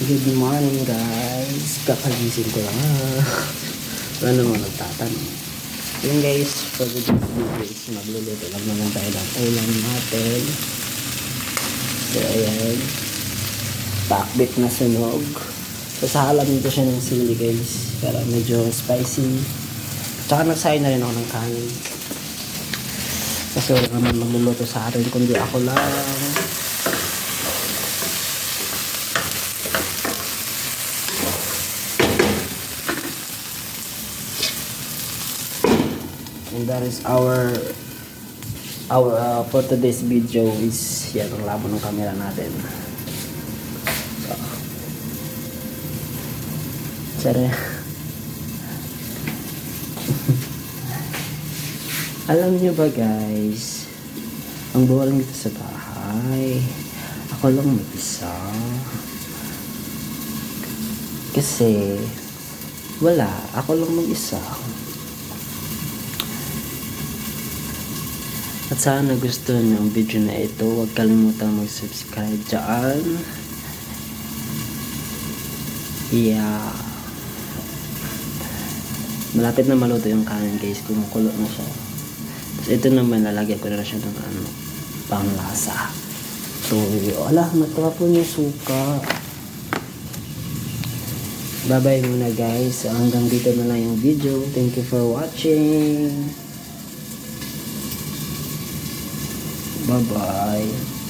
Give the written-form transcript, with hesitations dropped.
Good morning guys. Kakagising ko lang. Wala naman nagtatanong. Yun guys, for the video is magluluto lang naman tayo ng ulam natin. So ayan. Pakbit na sunog. Sasahalan nito siya ng sili guys. Para medyo spicy. Tsaka nagsayang na rin ako ng kanin. Kasi wala naman magluluto sa atin kundi ako lang. And that is our for today's video is yan ang laman ng camera natin. So, sorry. Alam niyo ba guys, ang boring dito sa bahay. Ako lang mag-isa. Kasi wala, ako lang mag-isa. At sana gusto niyo ang video na ito, huwag kalimutan mag-subscribe dyan. Yeah. Malapit na maluto yung kanin guys, kumukulo na siya. Tapos ito naman, lalagyan ko na siya ng panglasa. Tuyo. Ala, matapon yung suka. Bye-bye muna guys. Hanggang dito na lang yung video. Thank you for watching. Bye-bye.